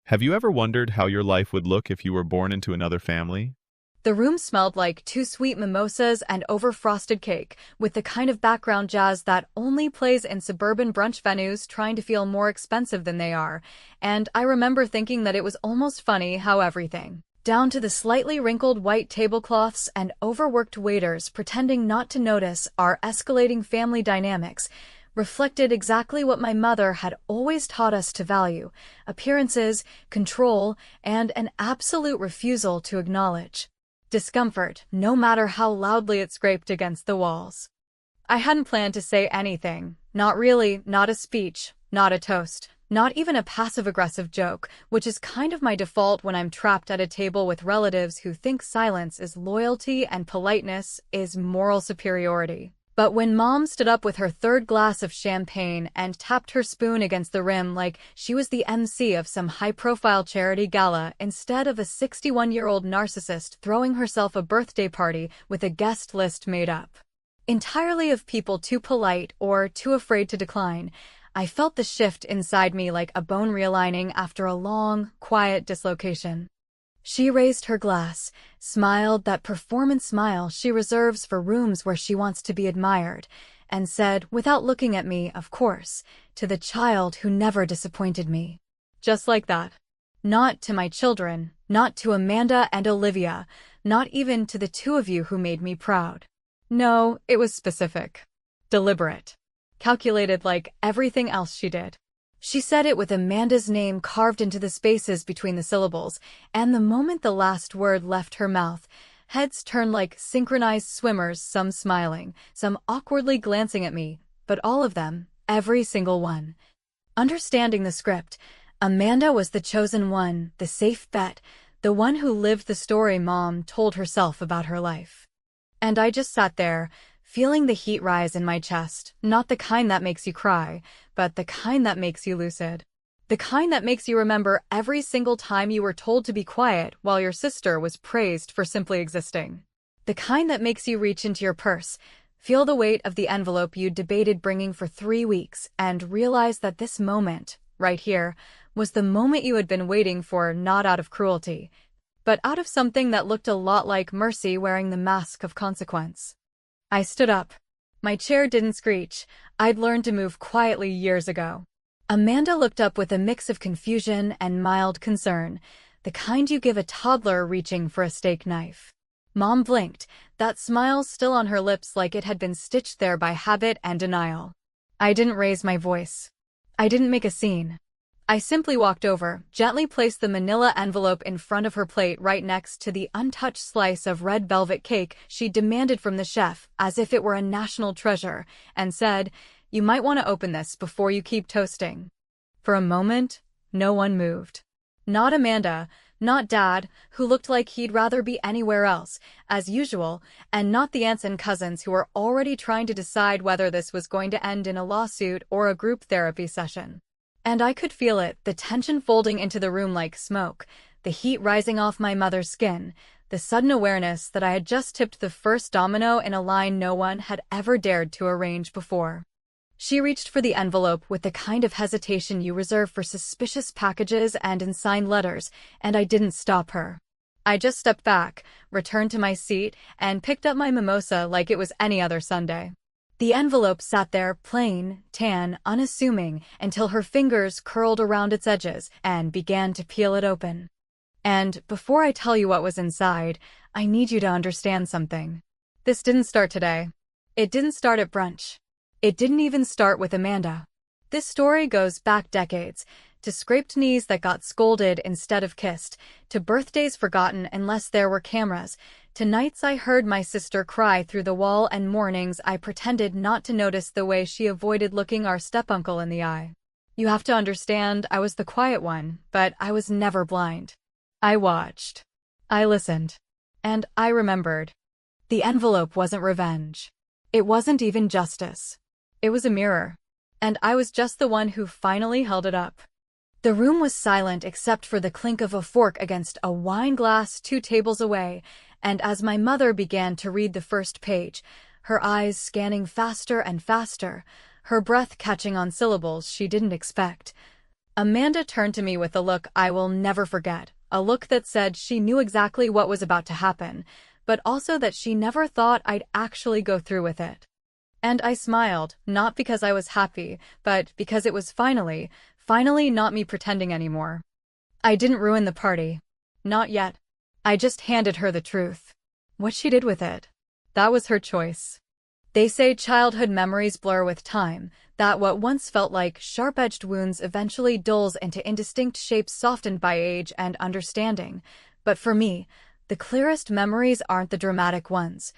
Have you ever wondered how your life would look if you were born into another family? The room smelled like two sweet mimosas and over-frosted cake, with the kind of background jazz that only plays in suburban brunch venues trying to feel more expensive than they are. And I remember thinking that it was almost funny how everything, down to the slightly wrinkled white tablecloths and overworked waiters pretending not to notice our escalating family dynamics, reflected exactly what my mother had always taught us to value: appearances, control, and an absolute refusal to acknowledge discomfort, no matter how loudly it scraped against the walls. I hadn't planned to say anything. Not really, not a speech, not a toast, not even a passive-aggressive joke, which is kind of my default when I'm trapped at a table with relatives who think silence is loyalty and politeness is moral superiority. But when Mom stood up with her third glass of champagne and tapped her spoon against the rim like she was the MC of some high-profile charity gala instead of a 61-year-old narcissist throwing herself a birthday party with a guest list made up entirely of people too polite or too afraid to decline, I felt the shift inside me like a bone realigning after a long, quiet dislocation. She raised her glass, smiled that performance smile she reserves for rooms where she wants to be admired, and said, without looking at me, of course, to the child who never disappointed me. Just like that. Not to my children, not to Amanda and Olivia, not even to the two of you who made me proud. No, it was specific. Deliberate. Calculated like everything else she did. She said it with Amanda's name carved into the spaces between the syllables, and the moment the last word left her mouth, heads turned like synchronized swimmers, some smiling, some awkwardly glancing at me, but all of them, every single one. Understanding the script, Amanda was the chosen one, the safe bet, the one who lived the story Mom told herself about her life. And I just sat there, feeling the heat rise in my chest, not the kind that makes you cry, but the kind that makes you lucid. The kind that makes you remember every single time you were told to be quiet while your sister was praised for simply existing. The kind that makes you reach into your purse, feel the weight of the envelope you'd debated bringing for 3 weeks, and realize that this moment, right here, was the moment you had been waiting for, not out of cruelty, but out of something that looked a lot like mercy wearing the mask of consequence. I stood up. My chair didn't screech. I'd learned to move quietly years ago. Amanda looked up with a mix of confusion and mild concern, the kind you give a toddler reaching for a steak knife. Mom blinked, that smile still on her lips like it had been stitched there by habit and denial. I didn't raise my voice. I didn't make a scene. I simply walked over, gently placed the manila envelope in front of her plate right next to the untouched slice of red velvet cake she demanded from the chef, as if it were a national treasure, and said, "You might want to open this before you keep toasting." For a moment, no one moved. Not Amanda, not Dad, who looked like he'd rather be anywhere else, as usual, and not the aunts and cousins who were already trying to decide whether this was going to end in a lawsuit or a group therapy session. And I could feel it, the tension folding into the room like smoke, the heat rising off my mother's skin, the sudden awareness that I had just tipped the first domino in a line no one had ever dared to arrange before. She reached for the envelope with the kind of hesitation you reserve for suspicious packages and unsigned letters, and I didn't stop her. I just stepped back, returned to my seat, and picked up my mimosa like it was any other Sunday. The envelope sat there, plain, tan, unassuming, until her fingers curled around its edges and began to peel it open. And before I tell you what was inside, I need you to understand something. This didn't start today. It didn't start at brunch. It didn't even start with Amanda. This story goes back decades, to scraped knees that got scolded instead of kissed, to birthdays forgotten unless there were cameras, to nights I heard my sister cry through the wall and mornings I pretended not to notice the way she avoided looking our step-uncle in the eye. You have to understand, I was the quiet one, but I was never blind. I watched. I listened. And I remembered. The envelope wasn't revenge. It wasn't even justice. It was a mirror. And I was just the one who finally held it up. The room was silent except for the clink of a fork against a wine glass 2 tables away, and as my mother began to read the first page, her eyes scanning faster and faster, her breath catching on syllables she didn't expect, Amanda turned to me with a look I will never forget, a look that said she knew exactly what was about to happen, but also that she never thought I'd actually go through with it. And I smiled, not because I was happy, but because it was finally not me pretending anymore. I didn't ruin the party. Not yet. I just handed her the truth. What she did with it, that was her choice. They say childhood memories blur with time, that what once felt like sharp-edged wounds eventually dulls into indistinct shapes softened by age and understanding. But for me, the clearest memories aren't the dramatic ones.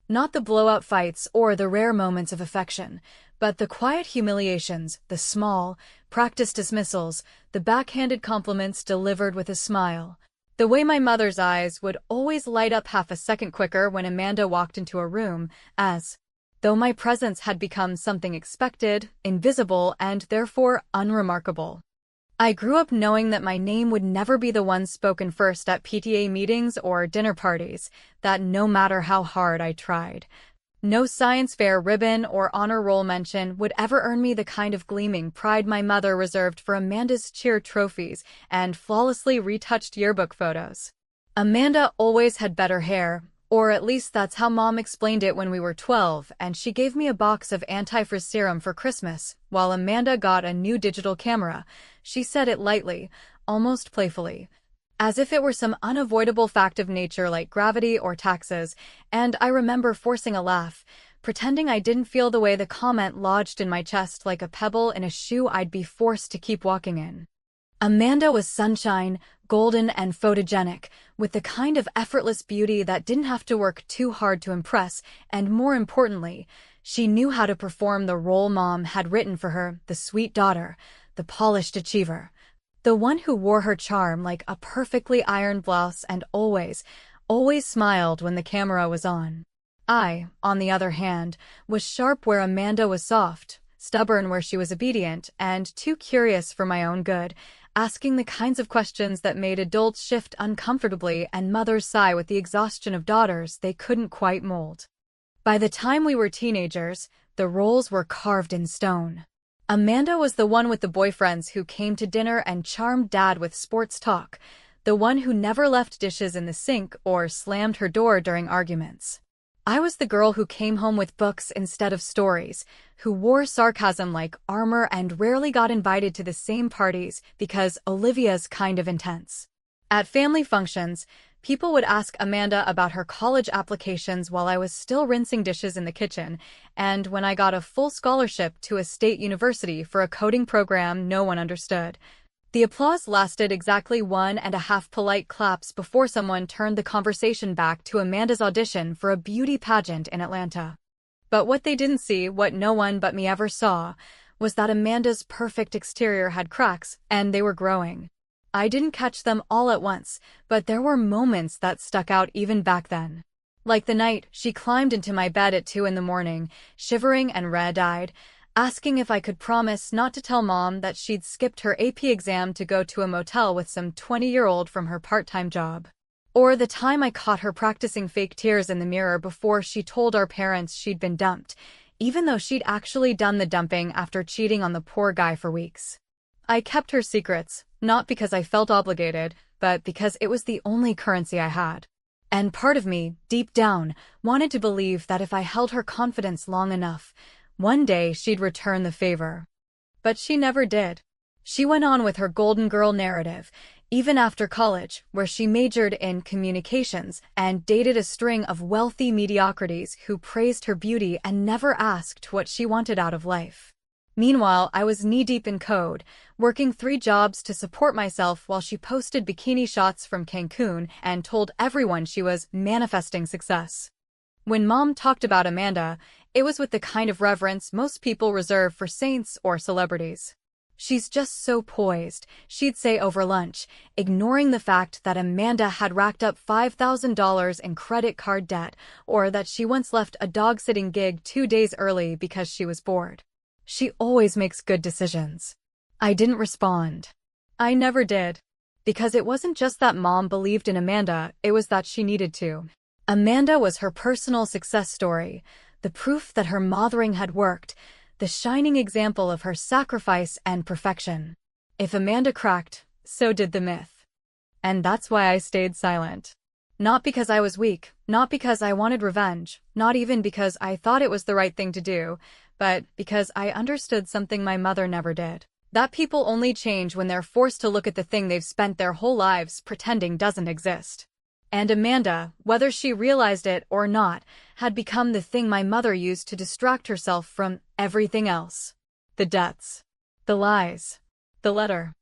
Not the blowout fights or the rare moments of affection, but the quiet humiliations, the small, practiced dismissals, the backhanded compliments delivered with a smile. The way my mother's eyes would always light up half a second quicker when Amanda walked into a room, as though my presence had become something expected, invisible, and therefore unremarkable. I grew up knowing that my name would never be the one spoken first at PTA meetings or dinner parties, that no matter how hard I tried, no science fair ribbon or honor roll mention would ever earn me the kind of gleaming pride my mother reserved for Amanda's cheer trophies and flawlessly retouched yearbook photos. Amanda always had better hair, or at least that's how Mom explained it when we were 12, and she gave me a box of anti-frizz serum for Christmas, while Amanda got a new digital camera. She said it lightly, almost playfully, as if it were some unavoidable fact of nature like gravity or taxes, and I remember forcing a laugh, pretending I didn't feel the way the comment lodged in my chest like a pebble in a shoe I'd be forced to keep walking in. Amanda was sunshine, golden and photogenic, with the kind of effortless beauty that didn't have to work too hard to impress, and more importantly, she knew how to perform the role Mom had written for her, the sweet daughter, the polished achiever, the one who wore her charm like a perfectly ironed blouse and always smiled when the camera was on. I, on the other hand, was sharp where Amanda was soft, stubborn where she was obedient, and too curious for my own good, asking the kinds of questions that made adults shift uncomfortably and mothers sigh with the exhaustion of daughters they couldn't quite mold. By the time we were teenagers, the roles were carved in stone. Amanda was the one with the boyfriends who came to dinner and charmed Dad with sports talk, the one who never left dishes in the sink or slammed her door during arguments. I was the girl who came home with books instead of stories, who wore sarcasm like armor and rarely got invited to the same parties because Olivia's kind of intense. At family functions, people would ask Amanda about her college applications while I was still rinsing dishes in the kitchen, and when I got a full scholarship to a state university for a coding program no one understood. The applause lasted exactly 1.5 polite claps before someone turned the conversation back to Amanda's audition for a beauty pageant in Atlanta. But what they didn't see, what no one but me ever saw, was that Amanda's perfect exterior had cracks, and they were growing. I didn't catch them all at once, but there were moments that stuck out even back then. Like the night she climbed into my bed at 2 a.m, shivering and red-eyed, asking if I could promise not to tell Mom that she'd skipped her AP exam to go to a motel with some 20-year-old from her part-time job. Or the time I caught her practicing fake tears in the mirror before she told our parents she'd been dumped, even though she'd actually done the dumping after cheating on the poor guy for weeks. I kept her secrets, not because I felt obligated, but because it was the only currency I had. And part of me, deep down, wanted to believe that if I held her confidence long enough, one day she'd return the favor. But she never did. She went on with her golden girl narrative, even after college, where she majored in communications and dated a string of wealthy mediocrities who praised her beauty and never asked what she wanted out of life. Meanwhile, I was knee-deep in code, working 3 jobs to support myself while she posted bikini shots from Cancun and told everyone she was manifesting success. When Mom talked about Amanda, it was with the kind of reverence most people reserve for saints or celebrities. "She's just so poised," she'd say over lunch, ignoring the fact that Amanda had racked up $5,000 in credit card debt, or that she once left a dog-sitting gig 2 days early because she was bored. "She always makes good decisions." I didn't respond. I never did. Because it wasn't just that Mom believed in Amanda, it was that she needed to. Amanda was her personal success story, the proof that her mothering had worked, the shining example of her sacrifice and perfection. If Amanda cracked, so did the myth. And that's why I stayed silent. Not because I was weak, not because I wanted revenge, not even because I thought it was the right thing to do, but because I understood something my mother never did. That people only change when they're forced to look at the thing they've spent their whole lives pretending doesn't exist. And Amanda, whether she realized it or not, had become the thing my mother used to distract herself from everything else. The deaths. The lies. The letter.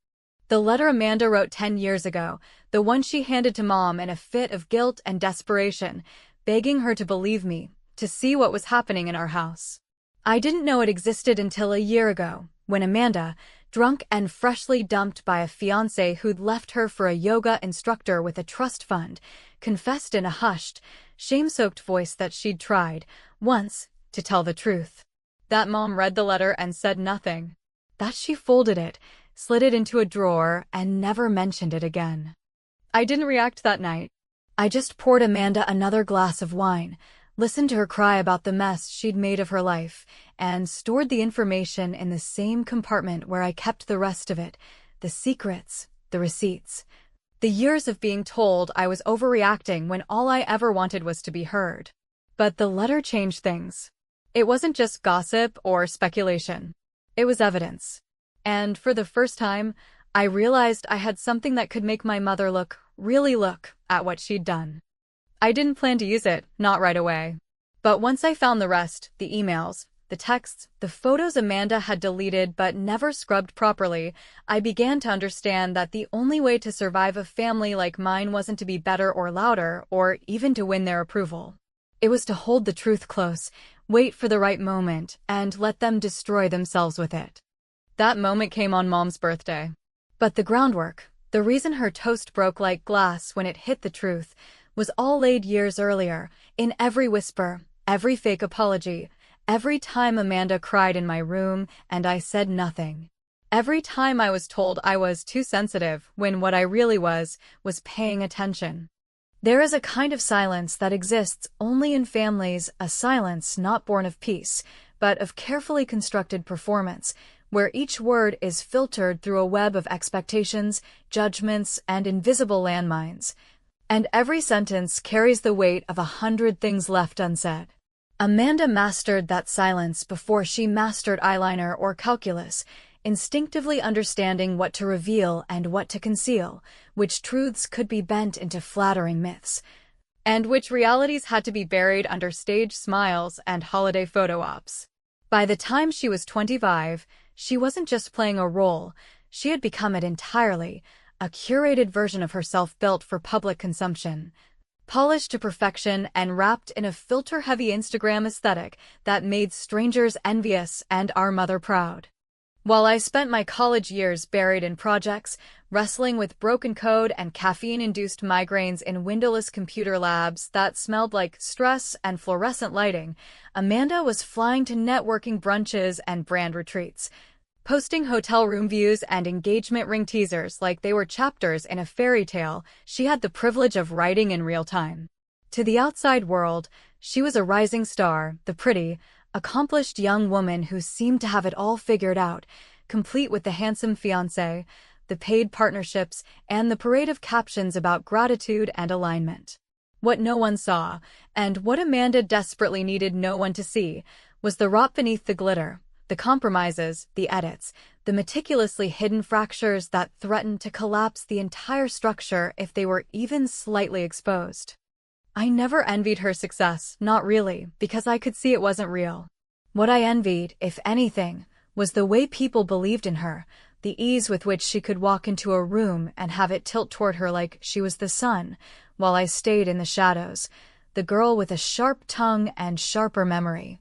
The letter Amanda wrote 10 years ago, the one she handed to Mom in a fit of guilt and desperation, begging her to believe me, to see what was happening in our house. I didn't know it existed until a year ago, when Amanda, drunk and freshly dumped by a fiancé who'd left her for a yoga instructor with a trust fund, confessed in a hushed, shame-soaked voice that she'd tried, once, to tell the truth. That Mom read the letter and said nothing. That she folded it, slid it into a drawer, and never mentioned it again. I didn't react that night. I just poured Amanda another glass of wine, listened to her cry about the mess she'd made of her life, and stored the information in the same compartment where I kept the rest of it, the secrets, the receipts. The years of being told I was overreacting when all I ever wanted was to be heard. But the letter changed things. It wasn't just gossip or speculation. It was evidence. And for the first time, I realized I had something that could make my mother really look at what she'd done. I didn't plan to use it, not right away. But once I found the rest, the emails, the texts, the photos Amanda had deleted but never scrubbed properly, I began to understand that the only way to survive a family like mine wasn't to be better or louder, or even to win their approval. It was to hold the truth close, wait for the right moment, and let them destroy themselves with it. That moment came on Mom's birthday. But the groundwork, the reason her toast broke like glass when it hit the truth, was all laid years earlier, in every whisper, every fake apology, every time Amanda cried in my room and I said nothing. Every time I was told I was too sensitive when what I really was paying attention. There is a kind of silence that exists only in families, a silence not born of peace, but of carefully constructed performance, where each word is filtered through a web of expectations, judgments, and invisible landmines. And every sentence carries the weight of 100 things left unsaid. Amanda mastered that silence before she mastered eyeliner or calculus, instinctively understanding what to reveal and what to conceal, which truths could be bent into flattering myths, and which realities had to be buried under stage smiles and holiday photo ops. By the time she was 25, she wasn't just playing a role, she had become it entirely, a curated version of herself built for public consumption. Polished to perfection and wrapped in a filter-heavy Instagram aesthetic that made strangers envious and our mother proud. While I spent my college years buried in projects, wrestling with broken code and caffeine-induced migraines in windowless computer labs that smelled like stress and fluorescent lighting, Amanda was flying to networking brunches and brand retreats, posting hotel room views and engagement ring teasers like they were chapters in a fairy tale she had the privilege of writing in real time. To the outside world, she was a rising star, the pretty, accomplished young woman who seemed to have it all figured out, complete with the handsome fiancé, the paid partnerships, and the parade of captions about gratitude and alignment. What no one saw, and what Amanda desperately needed no one to see, was the rot beneath the glitter, the compromises, the edits, the meticulously hidden fractures that threatened to collapse the entire structure if they were even slightly exposed. I never envied her success, not really, because I could see it wasn't real. What I envied, if anything, was the way people believed in her, the ease with which she could walk into a room and have it tilt toward her like she was the sun, while I stayed in the shadows, the girl with a sharp tongue and sharper memory.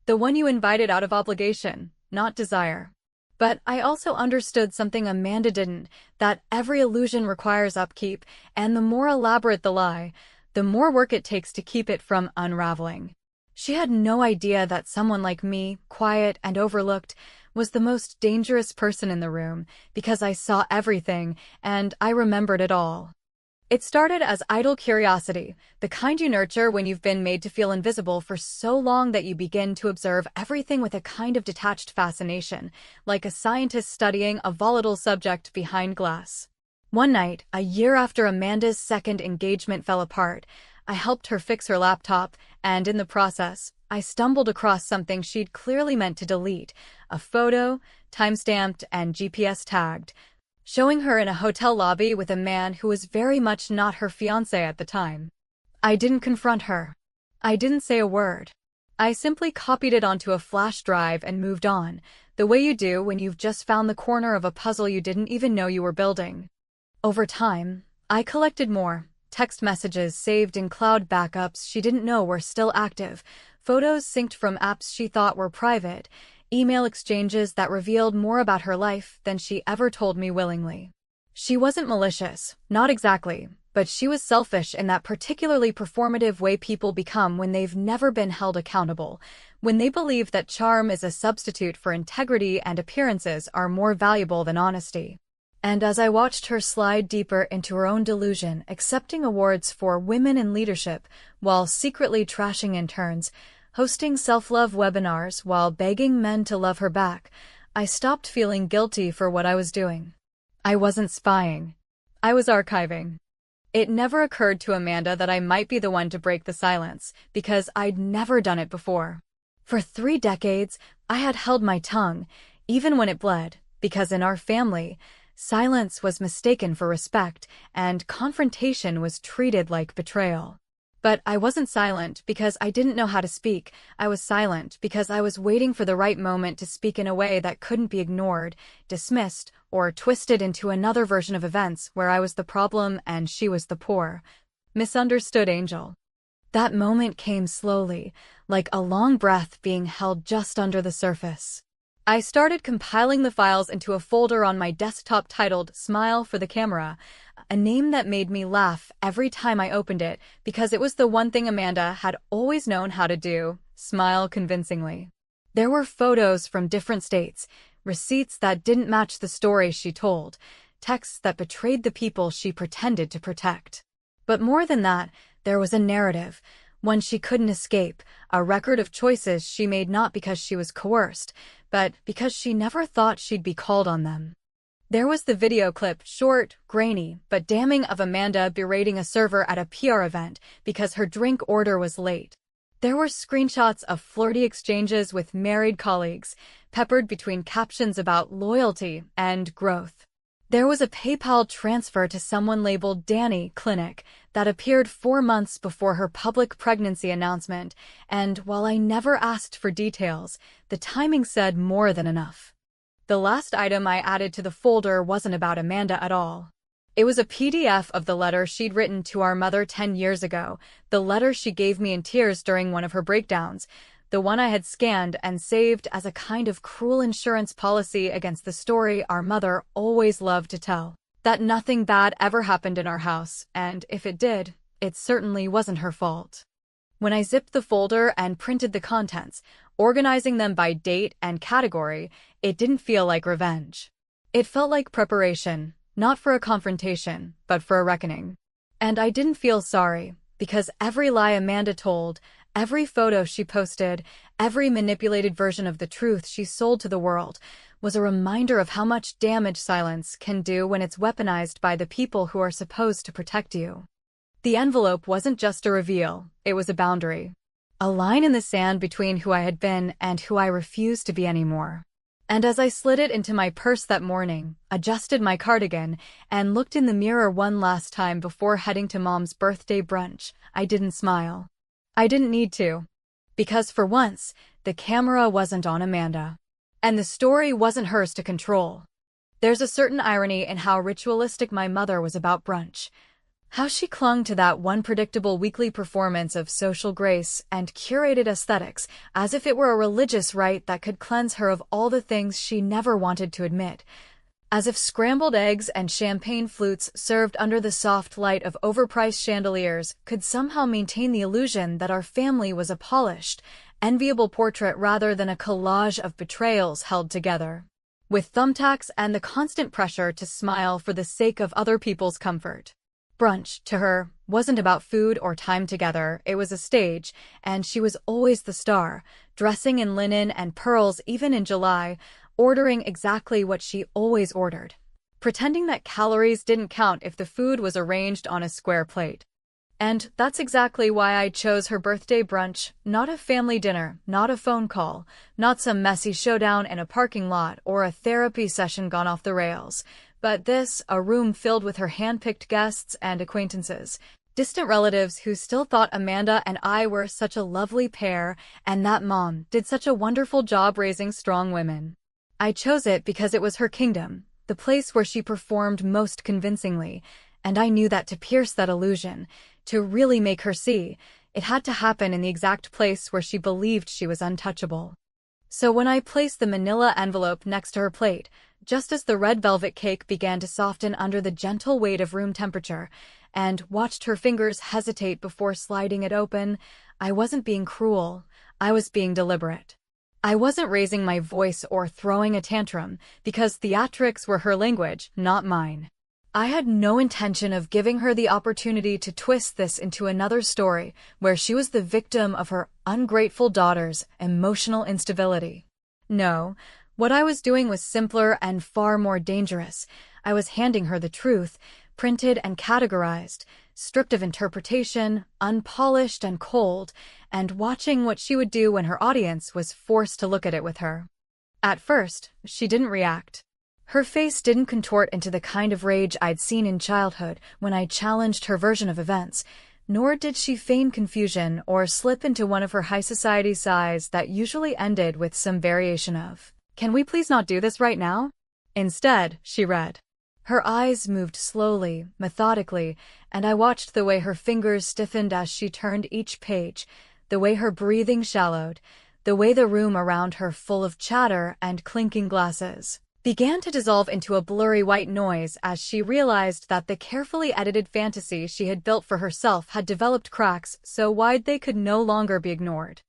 The one you invited out of obligation, not desire. But I also understood something Amanda didn't, that every illusion requires upkeep, and the more elaborate the lie, the more work it takes to keep it from unraveling. She had no idea that someone like me, quiet and overlooked, was the most dangerous person in the room, because I saw everything, and I remembered it all. It started as idle curiosity, the kind you nurture when you've been made to feel invisible for so long that you begin to observe everything with a kind of detached fascination, like a scientist studying a volatile subject behind glass. One night, a year after Amanda's second engagement fell apart, I helped her fix her laptop, and in the process, I stumbled across something she'd clearly meant to delete, a photo, timestamped and GPS tagged, showing her in a hotel lobby with a man who was very much not her fiancé at the time. I didn't confront her. I didn't say a word. I simply copied it onto a flash drive and moved on, the way you do when you've just found the corner of a puzzle you didn't even know you were building. Over time, I collected more text messages saved in cloud backups she didn't know were still active, photos synced from apps she thought were private, email exchanges that revealed more about her life than she ever told me willingly. She wasn't malicious, not exactly, but she was selfish in that particularly performative way people become when they've never been held accountable, when they believe that charm is a substitute for integrity and appearances are more valuable than honesty. And as I watched her slide deeper into her own delusion, accepting awards for women in leadership while secretly trashing interns, hosting self-love webinars while begging men to love her back, I stopped feeling guilty for what I was doing. I wasn't spying. I was archiving. It never occurred to Amanda that I might be the one to break the silence, because I'd never done it before. For 3 decades, I had held my tongue, even when it bled, because in our family, silence was mistaken for respect, and confrontation was treated like betrayal. But I wasn't silent because I didn't know how to speak. I was silent because I was waiting for the right moment to speak in a way that couldn't be ignored, dismissed, or twisted into another version of events where I was the problem and she was the poor, misunderstood angel. That moment came slowly, like a long breath being held just under the surface. I started compiling the files into a folder on my desktop titled Smile for the Camera, a name that made me laugh every time I opened it because it was the one thing Amanda had always known how to do, smile convincingly. There were photos from different states, receipts that didn't match the story she told, texts that betrayed the people she pretended to protect. But more than that, there was a narrative, one she couldn't escape, a record of choices she made not because she was coerced, but because she never thought she'd be called on them. There was the video clip, short, grainy, but damning, of Amanda berating a server at a PR event because her drink order was late. There were screenshots of flirty exchanges with married colleagues, peppered between captions about loyalty and growth. There was a PayPal transfer to someone labeled Danny Clinic that appeared 4 months before her public pregnancy announcement, and while I never asked for details, the timing said more than enough. The last item I added to the folder wasn't about Amanda at all. It was a PDF of the letter she'd written to our mother 10 years ago, the letter she gave me in tears during one of her breakdowns, the one I had scanned and saved as a kind of cruel insurance policy against the story our mother always loved to tell. That nothing bad ever happened in our house, and if it did, it certainly wasn't her fault. When I zipped the folder and printed the contents, organizing them by date and category, it didn't feel like revenge. It felt like preparation, not for a confrontation, but for a reckoning. And I didn't feel sorry, because every lie Amanda told, every photo she posted, every manipulated version of the truth she sold to the world, was a reminder of how much damage silence can do when it's weaponized by the people who are supposed to protect you. The envelope wasn't just a reveal, it was a boundary. A line in the sand between who I had been and who I refused to be anymore. And as I slid it into my purse that morning, adjusted my cardigan, and looked in the mirror one last time before heading to Mom's birthday brunch, I didn't smile. I didn't need to. Because for once, the camera wasn't on Amanda. And the story wasn't hers to control. There's a certain irony in how ritualistic my mother was about brunch. How she clung to that one predictable weekly performance of social grace and curated aesthetics as if it were a religious rite that could cleanse her of all the things she never wanted to admit. As if scrambled eggs and champagne flutes served under the soft light of overpriced chandeliers could somehow maintain the illusion that our family was a polished, enviable portrait rather than a collage of betrayals held together with thumbtacks and the constant pressure to smile for the sake of other people's comfort. Brunch, to her, wasn't about food or time together, it was a stage, and she was always the star, dressing in linen and pearls even in July, ordering exactly what she always ordered, pretending that calories didn't count if the food was arranged on a square plate. And that's exactly why I chose her birthday brunch, not a family dinner, not a phone call, not some messy showdown in a parking lot or a therapy session gone off the rails, but this, a room filled with her hand-picked guests and acquaintances, distant relatives who still thought Amanda and I were such a lovely pair, and that mom did such a wonderful job raising strong women. I chose it because it was her kingdom, the place where she performed most convincingly, and I knew that to pierce that illusion, to really make her see, it had to happen in the exact place where she believed she was untouchable. So when I placed the manila envelope next to her plate, just as the red velvet cake began to soften under the gentle weight of room temperature, and watched her fingers hesitate before sliding it open, I wasn't being cruel, I was being deliberate. I wasn't raising my voice or throwing a tantrum, because theatrics were her language, not mine. I had no intention of giving her the opportunity to twist this into another story where she was the victim of her ungrateful daughter's emotional instability. No, what I was doing was simpler and far more dangerous. I was handing her the truth, printed and categorized, stripped of interpretation, unpolished and cold, and watching what she would do when her audience was forced to look at it with her. At first, she didn't react. Her face didn't contort into the kind of rage I'd seen in childhood when I challenged her version of events, nor did she feign confusion or slip into one of her high society sighs that usually ended with some variation of, "Can we please not do this right now?" Instead, she read. Her eyes moved slowly, methodically, and I watched the way her fingers stiffened as she turned each page, the way her breathing shallowed, the way the room around her, full of chatter and clinking glasses, began to dissolve into a blurry white noise as she realized that the carefully edited fantasy she had built for herself had developed cracks so wide they could no longer be ignored.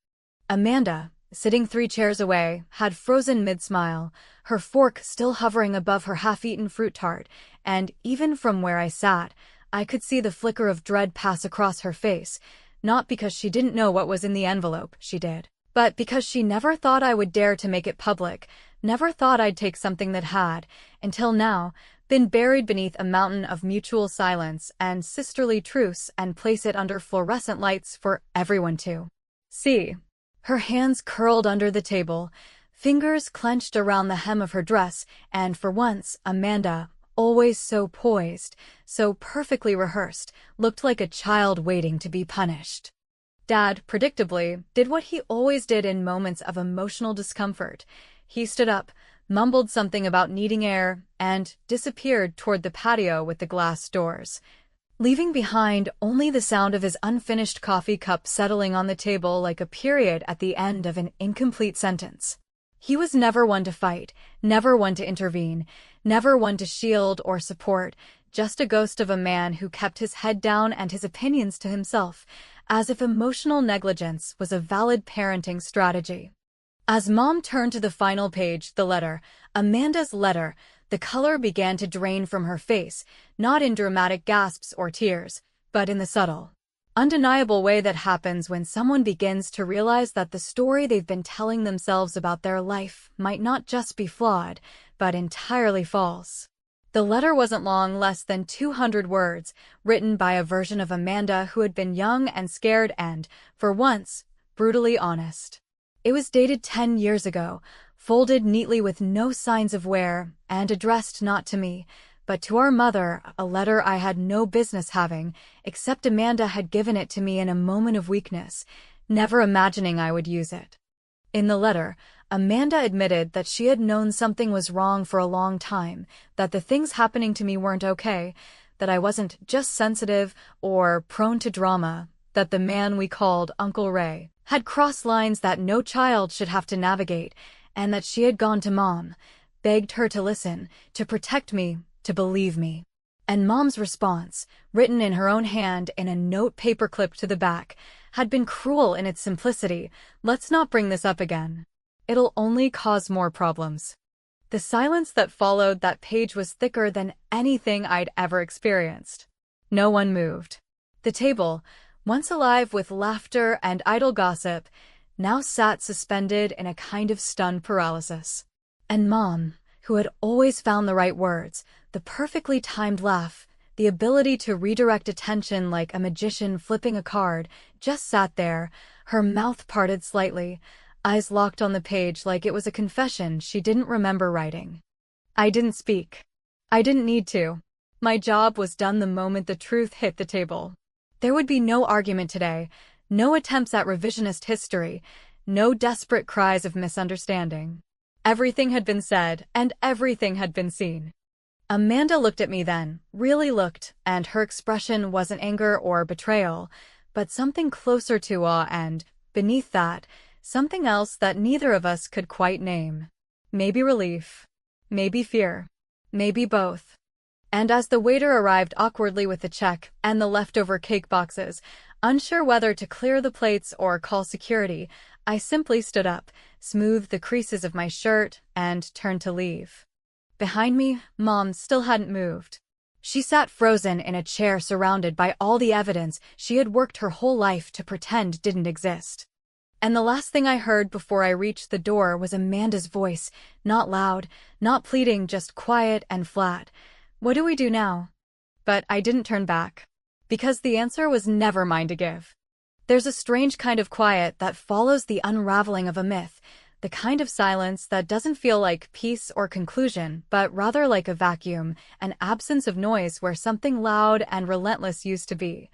Amanda, sitting 3 chairs away, had frozen mid-smile, her fork still hovering above her half-eaten fruit tart, and even from where I sat, I could see the flicker of dread pass across her face, not because she didn't know what was in the envelope, she did, but because she never thought I would dare to make it public, never thought I'd take something that had, until now, been buried beneath a mountain of mutual silence and sisterly truce and place it under fluorescent lights for everyone to see. Her hands curled under the table, fingers clenched around the hem of her dress, and for once, Amanda, always so poised, so perfectly rehearsed, looked like a child waiting to be punished. Dad, predictably, did what he always did in moments of emotional discomfort. He stood up, mumbled something about needing air, and disappeared toward the patio with the glass doors, leaving behind only the sound of his unfinished coffee cup settling on the table like a period at the end of an incomplete sentence. He was never one to fight, never one to intervene, never one to shield or support, just a ghost of a man who kept his head down and his opinions to himself, as if emotional negligence was a valid parenting strategy. As Mom turned to the final page, the letter, Amanda's letter, the color began to drain from her face, not in dramatic gasps or tears, but in the subtle, undeniable way that happens when someone begins to realize that the story they've been telling themselves about their life might not just be flawed, but entirely false. The letter wasn't long, less than 200 words, written by a version of Amanda who had been young and scared and, for once, brutally honest. It was dated 10 years ago, folded neatly with no signs of wear, and addressed not to me, but to our mother, a letter I had no business having, except Amanda had given it to me in a moment of weakness, never imagining I would use it. In the letter, Amanda admitted that she had known something was wrong for a long time, that the things happening to me weren't okay, that I wasn't just sensitive or prone to drama, that the man we called Uncle Ray had crossed lines that no child should have to navigate, and that she had gone to Mom, begged her to listen, to protect me, to believe me. And Mom's response, written in her own hand in a note paper-clipped to the back, had been cruel in its simplicity. "Let's not bring this up again. It'll only cause more problems." The silence that followed that page was thicker than anything I'd ever experienced. No one moved. The table, once alive with laughter and idle gossip, now sat suspended in a kind of stunned paralysis. And Mom, who had always found the right words, the perfectly timed laugh, the ability to redirect attention like a magician flipping a card, just sat there, her mouth parted slightly, eyes locked on the page like it was a confession she didn't remember writing. I didn't speak. I didn't need to. My job was done the moment the truth hit the table. There would be no argument today, no attempts at revisionist history, no desperate cries of misunderstanding. Everything had been said, and everything had been seen. Amanda looked at me then, really looked, and her expression wasn't anger or betrayal, but something closer to awe and, beneath that, something else that neither of us could quite name. Maybe relief. Maybe fear. Maybe both. And as the waiter arrived awkwardly with the check and the leftover cake boxes, unsure whether to clear the plates or call security, I simply stood up, smoothed the creases of my shirt, and turned to leave. Behind me, Mom still hadn't moved. She sat frozen in a chair surrounded by all the evidence she had worked her whole life to pretend didn't exist. And the last thing I heard before I reached the door was Amanda's voice, not loud, not pleading, just quiet and flat. "What do we do now?" But I didn't turn back. Because the answer was never mine to give. There's a strange kind of quiet that follows the unraveling of a myth, the kind of silence that doesn't feel like peace or conclusion, but rather like a vacuum, an absence of noise where something loud and relentless used to be.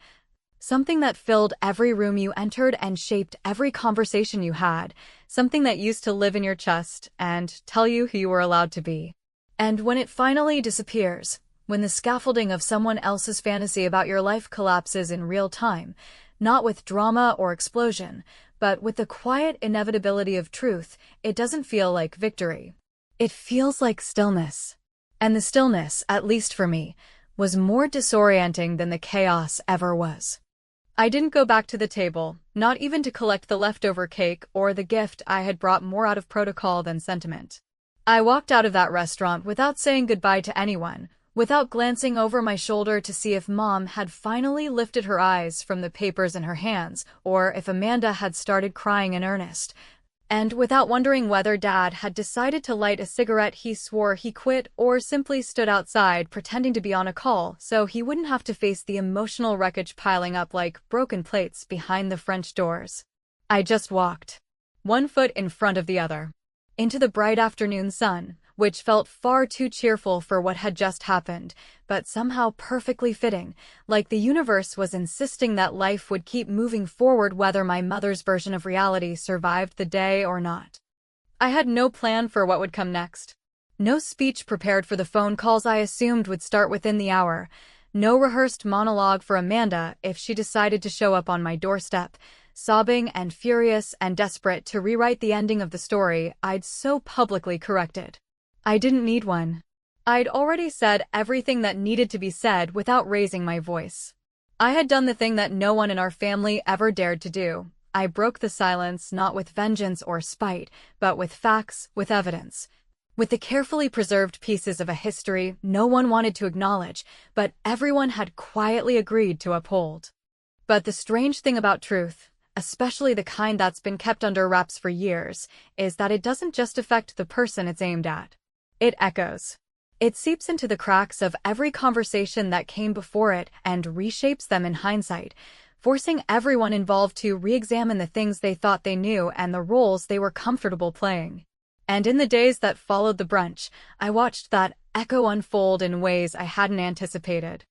Something that filled every room you entered and shaped every conversation you had, something that used to live in your chest and tell you who you were allowed to be. And when it finally disappears, when the scaffolding of someone else's fantasy about your life collapses in real time, not with drama or explosion, but with the quiet inevitability of truth, it doesn't feel like victory. It feels like stillness. And the stillness, at least for me, was more disorienting than the chaos ever was. I didn't go back to the table, not even to collect the leftover cake or the gift I had brought more out of protocol than sentiment. I walked out of that restaurant without saying goodbye to anyone, without glancing over my shoulder to see if Mom had finally lifted her eyes from the papers in her hands, or if Amanda had started crying in earnest, and without wondering whether Dad had decided to light a cigarette he swore he quit or simply stood outside pretending to be on a call so he wouldn't have to face the emotional wreckage piling up like broken plates behind the French doors. I just walked, one foot in front of the other, into the bright afternoon sun, which felt far too cheerful for what had just happened, but somehow perfectly fitting, like the universe was insisting that life would keep moving forward whether my mother's version of reality survived the day or not. I had no plan for what would come next. No speech prepared for the phone calls I assumed would start within the hour. No rehearsed monologue for Amanda if she decided to show up on my doorstep, sobbing and furious and desperate to rewrite the ending of the story I'd so publicly corrected. I didn't need one. I'd already said everything that needed to be said without raising my voice. I had done the thing that no one in our family ever dared to do. I broke the silence not with vengeance or spite, but with facts, with evidence. With the carefully preserved pieces of a history no one wanted to acknowledge, but everyone had quietly agreed to uphold. But the strange thing about truth, especially the kind that's been kept under wraps for years, is that it doesn't just affect the person it's aimed at. It echoes. It seeps into the cracks of every conversation that came before it and reshapes them in hindsight, forcing everyone involved to re-examine the things they thought they knew and the roles they were comfortable playing. And in the days that followed the brunch, I watched that echo unfold in ways I hadn't anticipated.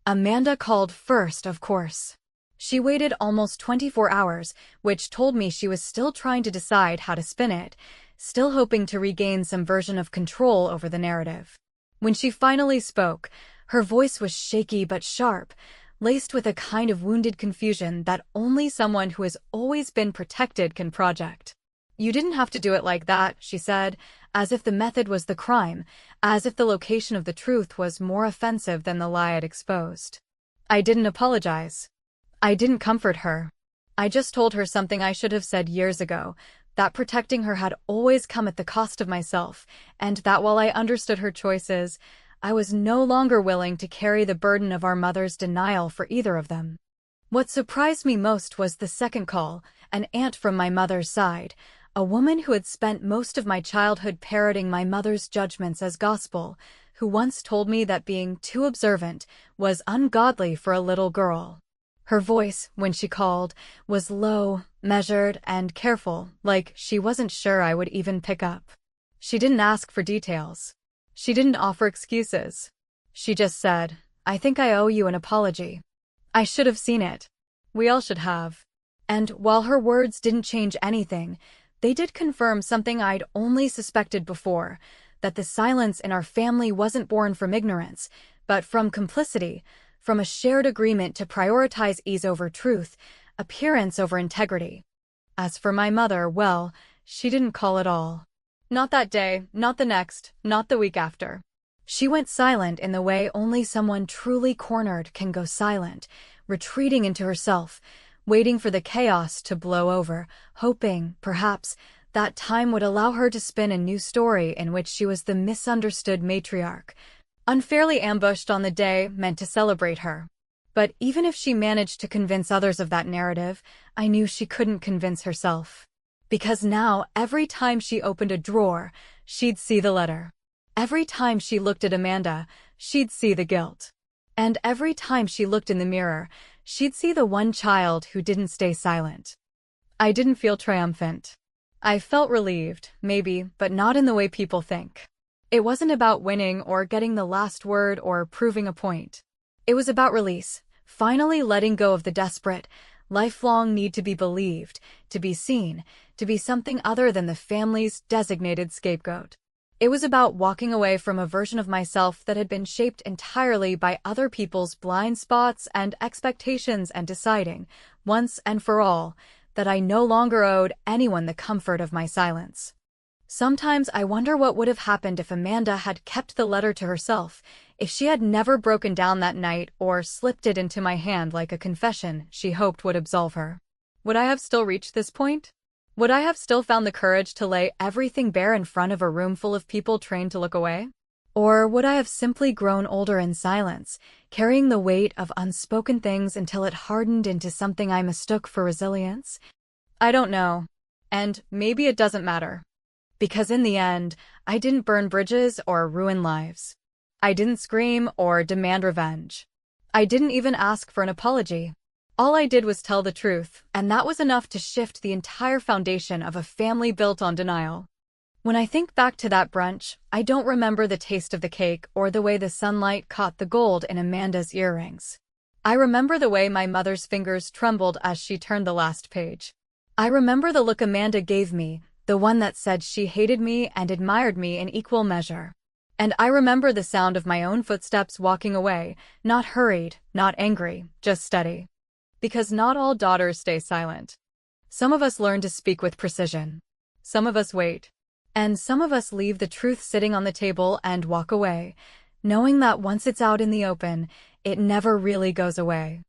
Amanda called first, of course. She waited almost 24 hours, which told me she was still trying to decide how to spin it, still hoping to regain some version of control over the narrative. When she finally spoke, her voice was shaky but sharp, laced with a kind of wounded confusion that only someone who has always been protected can project. "You didn't have to do it like that," she said, as if the method was the crime, as if the location of the truth was more offensive than the lie it exposed. I didn't apologize. I didn't comfort her. I just told her something I should have said years ago, that protecting her had always come at the cost of myself, and that while I understood her choices, I was no longer willing to carry the burden of our mother's denial for either of them. What surprised me most was the second call, an aunt from my mother's side, a woman who had spent most of my childhood parroting my mother's judgments as gospel, who once told me that being too observant was ungodly for a little girl. Her voice, when she called, was low, measured, and careful, like she wasn't sure I would even pick up. She didn't ask for details. She didn't offer excuses. She just said, "I think I owe you an apology." I should have seen it. We all should have. And while her words didn't change anything, they did confirm something I'd only suspected before, that the silence in our family wasn't born from ignorance, but from complicity, from a shared agreement to prioritize ease over truth, appearance over integrity. As for my mother, well, she didn't call at all. Not that day, not the next, not the week after. She went silent in the way only someone truly cornered can go silent, retreating into herself, waiting for the chaos to blow over, hoping, perhaps, that time would allow her to spin a new story in which she was the misunderstood matriarch, unfairly ambushed on the day meant to celebrate her. But even if she managed to convince others of that narrative, I knew she couldn't convince herself. Because now, every time she opened a drawer, she'd see the letter. Every time she looked at Amanda, she'd see the guilt. And every time she looked in the mirror, she'd see the one child who didn't stay silent. I didn't feel triumphant. I felt relieved, maybe, but not in the way people think. It wasn't about winning or getting the last word or proving a point. It was about release, finally letting go of the desperate, lifelong need to be believed, to be seen, to be something other than the family's designated scapegoat. It was about walking away from a version of myself that had been shaped entirely by other people's blind spots and expectations and deciding, once and for all, that I no longer owed anyone the comfort of my silence. Sometimes I wonder what would have happened if Amanda had kept the letter to herself, if she had never broken down that night or slipped it into my hand like a confession she hoped would absolve her. Would I have still reached this point? Would I have still found the courage to lay everything bare in front of a room full of people trained to look away? Or would I have simply grown older in silence, carrying the weight of unspoken things until it hardened into something I mistook for resilience? I don't know. And maybe it doesn't matter. Because in the end, I didn't burn bridges or ruin lives. I didn't scream or demand revenge. I didn't even ask for an apology. All I did was tell the truth, and that was enough to shift the entire foundation of a family built on denial. When I think back to that brunch, I don't remember the taste of the cake or the way the sunlight caught the gold in Amanda's earrings. I remember the way my mother's fingers trembled as she turned the last page. I remember the look Amanda gave me, the one that said she hated me and admired me in equal measure. And I remember the sound of my own footsteps walking away, not hurried, not angry, just steady. Because not all daughters stay silent. Some of us learn to speak with precision. Some of us wait. And some of us leave the truth sitting on the table and walk away, knowing that once it's out in the open, it never really goes away.